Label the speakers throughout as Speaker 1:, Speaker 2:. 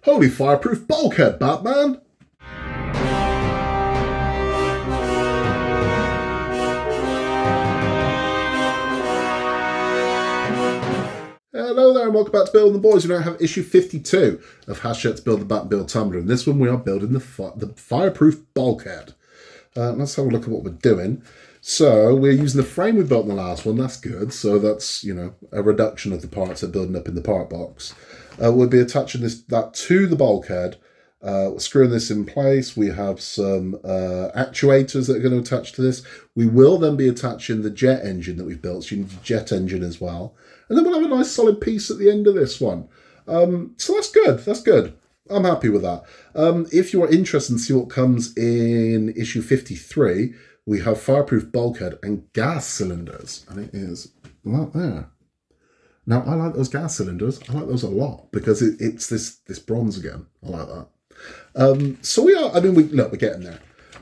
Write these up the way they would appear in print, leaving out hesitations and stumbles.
Speaker 1: Holy fireproof bulkhead, Batman! Hello there and welcome back to Building the Boys. We now have issue 52 of Hachette's Batmobile Tumbler. In this one we are building the fireproof bulkhead. Let's have a look at what we're doing. So we're using the frame we built in the last one. That's good. So that's, you know, a reduction of the parts that are building up in the part box. We'll be attaching that to the bulkhead. Screwing this in place. We have some actuators that are going to attach to this. We will then be attaching the jet engine that we've built. So you need the jet engine as well. And then we'll have a nice solid piece at the end of this one. So that's good. That's good. I'm happy with that. If you are interested in see what comes in issue 53, we have fireproof bulkhead and gas cylinders. And it is right there. Now, I like those gas cylinders. I like those a lot because it's this bronze again. I like that. So we are, I mean, we're getting there.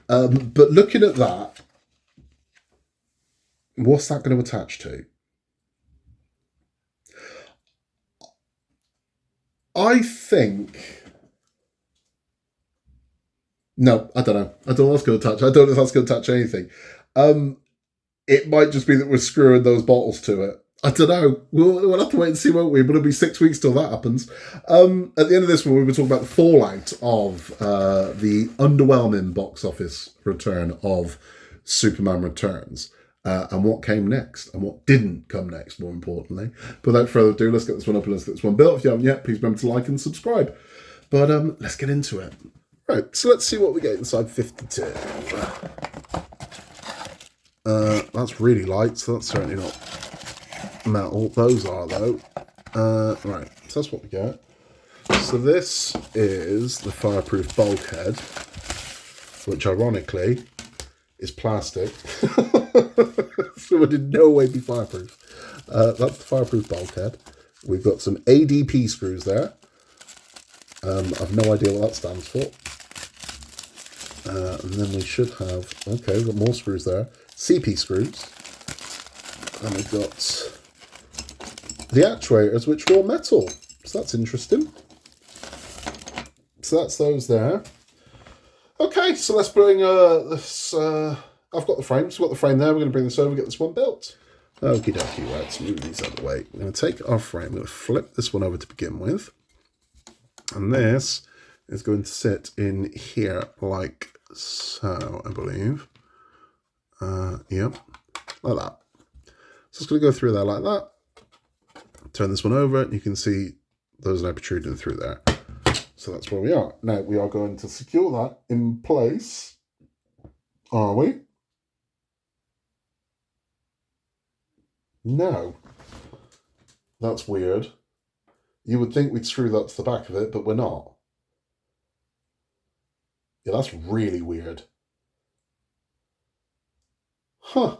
Speaker 1: But looking at that, what's that going to attach to? I think... No, I don't know. I don't know what's going to touch. I don't know if that's going to touch anything. It might just be that we're screwing those bottles to it. I don't know. We'll have to wait and see, won't we? But it'll be 6 weeks till that happens. At the end of this one, we were talking about the fallout of the underwhelming box office return of Superman Returns. And what came next, and what didn't come next, more importantly. But without further ado, let's get this one up and let's get this one built. If you haven't yet, please remember to like and subscribe. But let's get into it. Right, so let's see what we get inside 52. That's really light, so that's certainly not metal. Those are, though. Right, so that's what we get. So this is the fireproof bulkhead, which ironically is plastic. So it would in no way be fireproof. That's the fireproof bulkhead. We've got some ADP screws there. I've no idea what that stands for. And then we should have, okay, we've got more screws there. CP screws. And we've got the actuators, which are all metal. So that's interesting. So that's those there. Okay, so let's bring this... I've got the frame. So we've got the frame there. We're going to bring this over and get this one built. Okie dokie, right, let's move these out of the way. I'm going to take our frame. I'm going to flip this one over to begin with. And this is going to sit in here like so, I believe. Yep, like that. So it's going to go through there like that. Turn this one over, and you can see those now protruding through there. So that's where we are. Now, we are going to secure that in place. Are we? No. That's weird. You would think we'd screw that to the back of it, but we're not. Yeah, that's really weird. Huh.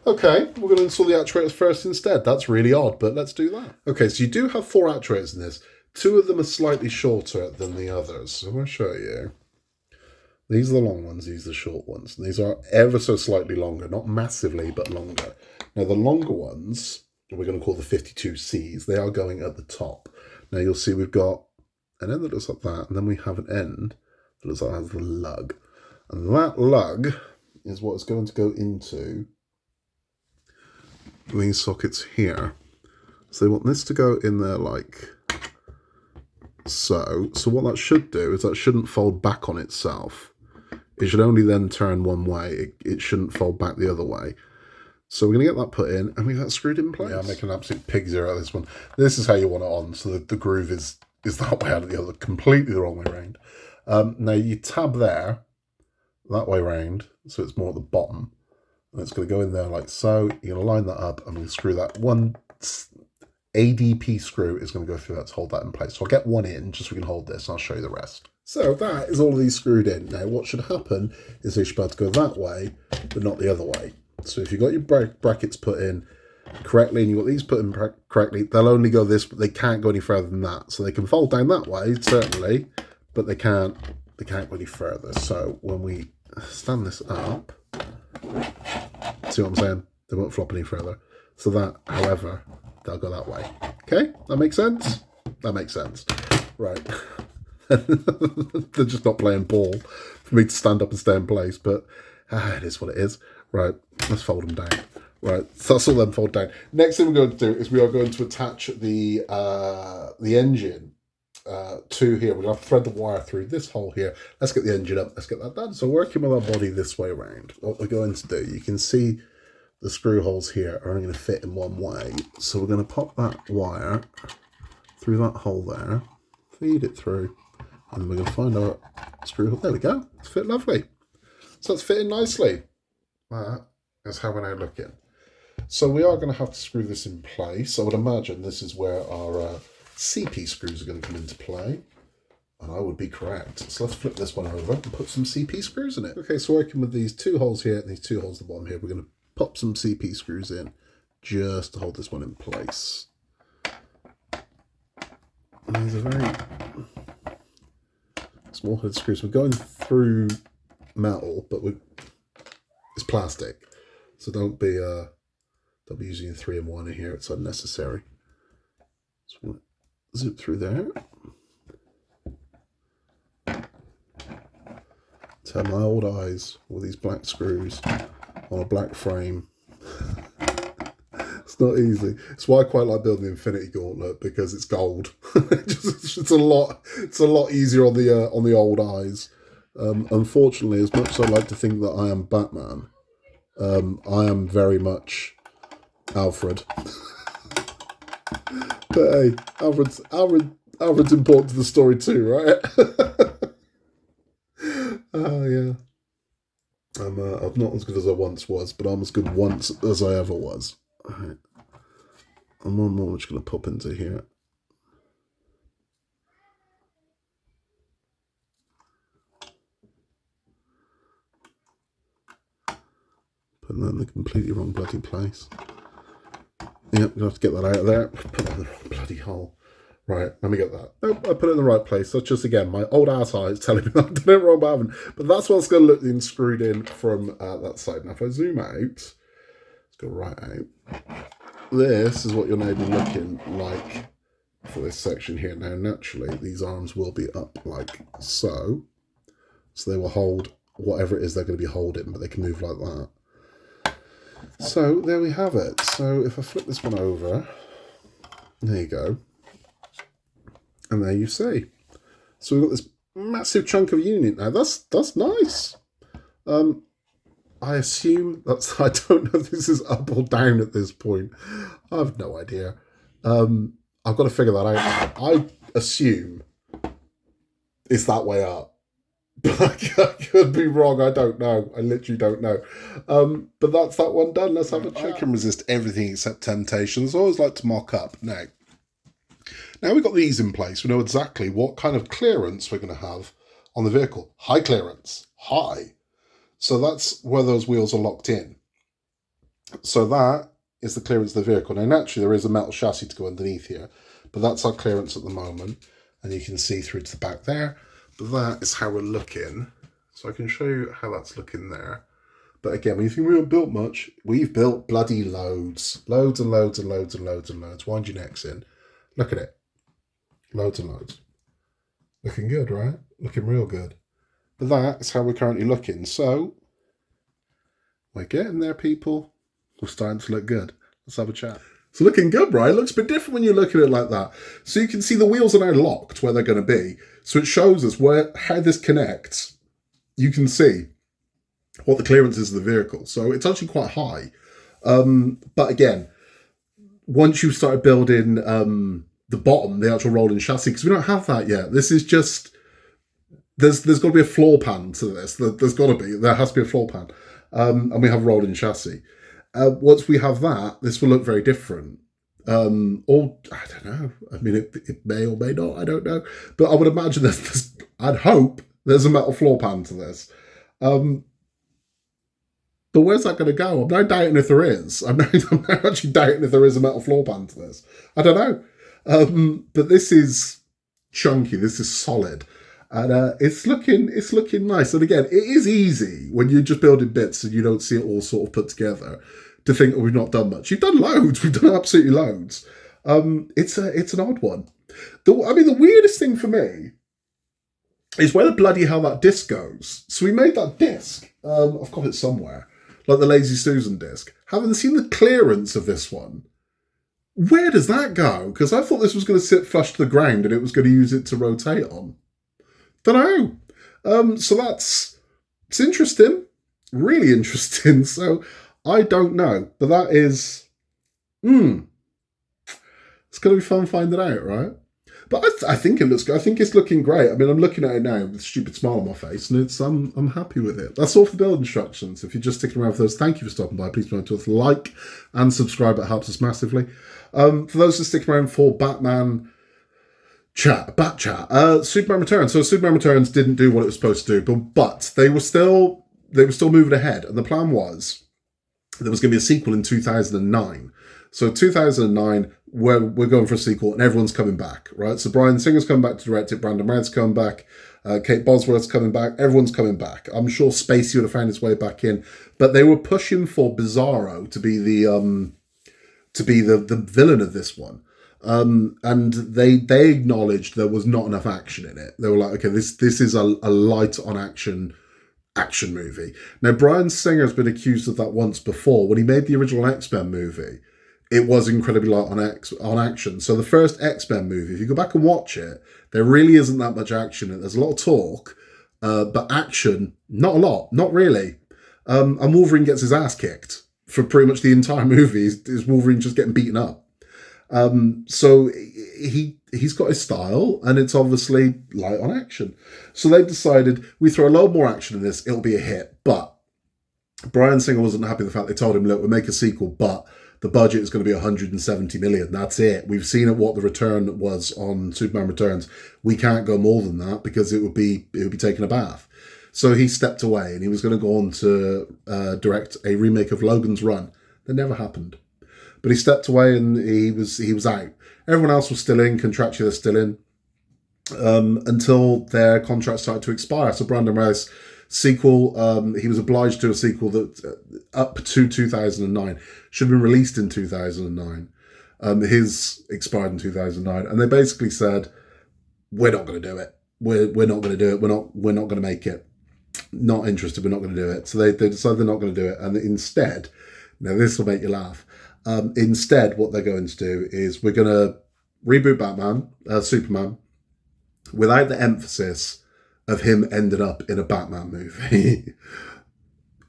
Speaker 1: Okay, we're going to install the actuators first instead. That's really odd, but let's do that. Okay, so you do have 4 actuators in this. 2 of them are slightly shorter than the others. So I'm going to show you. These are the long ones, these are the short ones. These are ever so slightly longer, not massively, but longer. Now, the longer ones, we're going to call the 52Cs, they are going at the top. Now, you'll see we've got an end that looks like that, and then we have an end that looks like that has the lug. And that lug is what is going to go into these sockets here. So they want this to go in there like so. So what that should do is that shouldn't fold back on itself. It should only then turn one way. It shouldn't fold back the other way. So we're going to get that put in, and we've got that screwed in place. Yeah, I'm making an absolute pig zero out of this one. This is how you want it on, so the groove is that way out of the other, completely the wrong way around. Now you tab there, that way round, so it's more at the bottom. And it's going to go in there like so. You're going to line that up, and we'll screw that. One ADP screw is going to go through that to hold that in place. So I'll get one in, just so we can hold this, and I'll show you the rest. So that is all of these screwed in. Now what should happen is they should be able to go that way, but not the other way. So if you've got your brackets put in correctly and you've got these put in correctly, they'll only go this, but they can't go any further than that. So they can fold down that way, certainly, but they can't go any further. So when we stand this up, see what I'm saying? They won't flop any further. So that, however, they'll go that way. Okay, that makes sense? That makes sense. right? They're just not playing ball for me to stand up and stay in place, but it is what it is. Right, let's fold them down. Right, so that's all them fold down. Next thing we're going to do is we are going to attach the engine to here. We're going to have to thread the wire through this hole here. Let's get the engine up. Let's get that done. So working with our body this way around, what we're going to do, you can see the screw holes here are only going to fit in one way. So we're going to pop that wire through that hole there, feed it through, and we're going to find our screw hole. There we go. It's fit lovely. So it's fitting nicely. That is how we're now looking. So we are going to have to screw this in place. I would imagine this is where our CP screws are going to come into play. And I would be correct. So let's flip this one over and put some CP screws in it. Okay, so working with these two holes here and these two holes at the bottom here, we're going to pop some CP screws in just to hold this one in place. And these are very small head screws. We're going through metal, but it's plastic. So don't be using a 3-in-1 in here. It's unnecessary. So we'll zip through there. Tell my old eyes with these black screws on a black frame. It's not easy. It's why I quite like building the Infinity Gauntlet, because it's gold. It's a lot easier on the old eyes. Unfortunately, as much as I like to think that I am Batman, I am very much Alfred. But hey, Alfred's important to the story too, right? Yeah. I'm not as good as I once was, but I'm as good once as I ever was. All right. And one more I'm just going to pop into here. Putting that in the completely wrong bloody place. Yep, you have to get that out of there. Put that in the wrong bloody hole. Right, let me get that. Nope, I put it in the right place. That's just, again, my old ass eyes telling me I've done it wrong, but I haven't. But that's what's going to look in screwed in from that side. Now, if I zoom out, let's go right out. This is what you're now be looking like for this section here. Now, naturally, these arms will be up like so. So they will hold whatever it is they're going to be holding, but they can move like that. So there we have it. So if I flip this one over, there you go. And there you see. So we've got this massive chunk of unit now. That's nice. I assume that's, I don't know if this is up or down at this point. I have no idea. I've got to figure that out. I assume it's that way up. But I could be wrong. I don't know. I literally don't know. But that's that one done. Let's have a chat. I can resist everything except temptations. I always like to mock up. Now we've got these in place. We know exactly what kind of clearance we're going to have on the vehicle. High clearance. High. So that's where those wheels are locked in. So that is the clearance of the vehicle. Now, naturally, there is a metal chassis to go underneath here, but that's our clearance at the moment. And you can see through to the back there. But that is how we're looking. So I can show you how that's looking there. But again, when you think we haven't built much, we've built bloody loads. Loads and loads and loads and loads and loads. Wind your necks in. Look at it. Loads and loads. Looking good, right? Looking real good. But that is how we're currently looking. So, we're getting there, people. We're starting to look good. Let's have a chat. It's looking good, right? It looks a bit different when you look at it like that. So you can see the wheels are now locked where they're going to be. So it shows us how this connects. You can see what the clearance is of the vehicle. So it's actually quite high. But again, once you've started building the bottom, the actual rolling chassis, because we don't have that yet. This is just, there's got to be a floor pan to this. There has to be a floor pan. And we have rolling chassis. Once we have that, this will look very different. Or, I don't know. I mean, it may or may not. I don't know. But I would imagine I'd hope there's a metal floor pan to this. But where's that going to go? I'm now doubting if there is. I'm now actually doubting if there is a metal floor pan to this. I don't know. But this is chunky. This is solid. And it's looking nice. And again, it is easy when you're just building bits and you don't see it all sort of put together to think, oh, we've not done much. You've done loads. We've done absolutely loads. It's an odd one. The weirdest thing for me is where the bloody hell that disc goes. So we made that disc. I've got it somewhere, like the Lazy Susan disc. Haven't seen the clearance of this one. Where does that go? Because I thought this was going to sit flush to the ground and it was going to use it to rotate on. Don't know. So it's interesting, really interesting. So I don't know, but that is, it's going to be fun finding out, right? But I think it looks good. I think it's looking great. I mean, I'm looking at it now with a stupid smile on my face, and I'm happy with it. That's all for the build instructions. If you're just sticking around for those, thank you for stopping by. Please remember to like and subscribe. It helps us massively. For those that stick around for Batman Bat Chat, Superman Returns. So Superman Returns didn't do what it was supposed to do, but they were still moving ahead, and the plan was there was going to be a sequel in 2009. So 2009, we're going for a sequel, and everyone's coming back, right? So Bryan Singer's coming back to direct it, Brandon Routh's coming back, Kate Bosworth's coming back, everyone's coming back. I'm sure Spacey would have found his way back in, but they were pushing for Bizarro to be the villain of this one. And they acknowledged there was not enough action in it. They were like, okay, this is a light on action movie. Now, Bryan Singer's been accused of that once before. When he made the original X-Men movie, it was incredibly light on action. So the first X-Men movie, if you go back and watch it, there really isn't that much action in it. There's a lot of talk, but action, not a lot, not really. And Wolverine gets his ass kicked for pretty much the entire movie. Is Wolverine just getting beaten up? So he's got his style, and it's obviously light on action. So they decided, we throw a lot more action in this, it'll be a hit. But Bryan Singer wasn't happy with the fact they told him, look, we'll make a sequel, but the budget is going to be 170 million. That's it. We've seen what the return was on Superman Returns. We can't go more than that because it would be taking a bath. So he stepped away, and he was going to go on to direct a remake of Logan's Run. That never happened. But he stepped away, and he was out. Everyone else was still in, contractually they're still in, until their contract started to expire. So Brandon Routh's sequel, he was obliged to do a sequel that up to 2009 should have been released in 2009. His expired in 2009, and they basically said, "We're not going to do it. We're not going to do it. We're not going to make it. Not interested. We're not going to do it." So they decided they're not going to do it, and instead, now this will make you laugh. Instead, what they're going to do is we're going to reboot Superman, without the emphasis of him ending up in a Batman movie.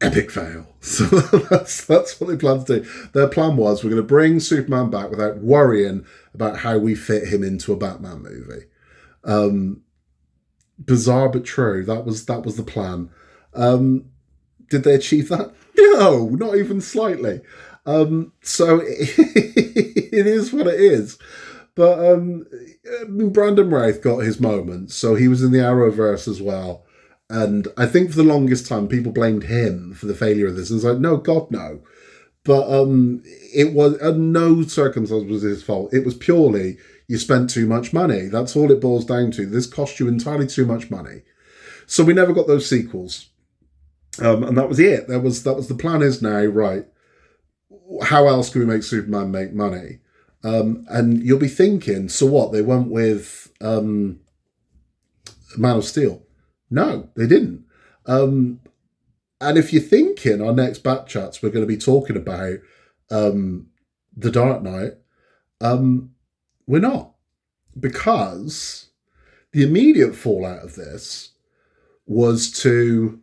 Speaker 1: Epic fail. So that's what they plan to do. Their plan was, we're going to bring Superman back without worrying about how we fit him into a Batman movie. Bizarre but true. That was the plan. Did they achieve that? No, not even slightly. So it is what it is. But Brandon Routh got his moment. So he was in the Arrowverse as well. And I think for the longest time, people blamed him for the failure of this. And it's like, no, God, no. But it was, no circumstance was his fault. It was purely, you spent too much money. That's all it boils down to. This cost you entirely too much money. So we never got those sequels. And that was it. That was the plan is now, right, how else can we make Superman make money? And you'll be thinking, so what? They went with Man of Steel. No, they didn't. And if you're thinking our next Bat Chats, we're going to be talking about The Dark Knight, we're not. Because the immediate fallout of this was to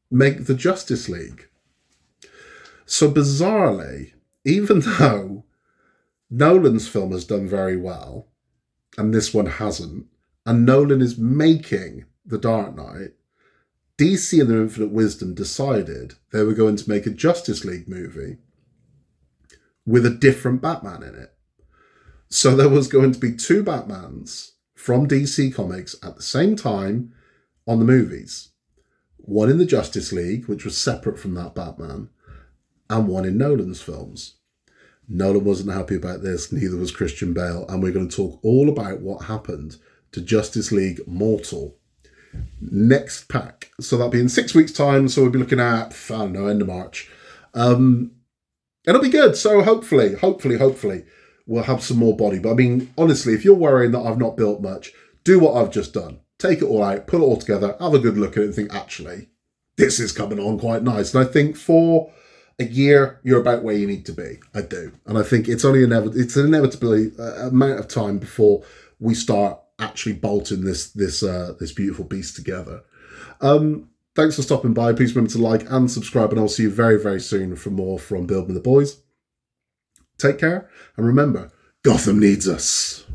Speaker 1: make the Justice League. So bizarrely, even though Nolan's film has done very well, and this one hasn't, and Nolan is making The Dark Knight, DC in their infinite wisdom decided they were going to make a Justice League movie with a different Batman in it. So there was going to be two Batmans from DC Comics at the same time on the movies. One in the Justice League, which was separate from that Batman, and one in Nolan's films. Nolan wasn't happy about this, neither was Christian Bale, and we're going to talk all about what happened to Justice League Mortal next pack. So that'll be in 6 weeks' time, so we'll be looking at, I don't know, end of March. It'll be good, so hopefully, we'll have some more body. But I mean, honestly, if you're worrying that I've not built much, do what I've just done. Take it all out, put it all together, have a good look at it and think, actually, this is coming on quite nice. And I think for a year, you're about where you need to be. I do. And I think it's only it's an inevitability amount of time before we start actually bolting this beautiful beast together. Thanks for stopping by. Please remember to like and subscribe, and I'll see you very, very soon for more from Building with the Boys. Take care, and remember, Gotham needs us.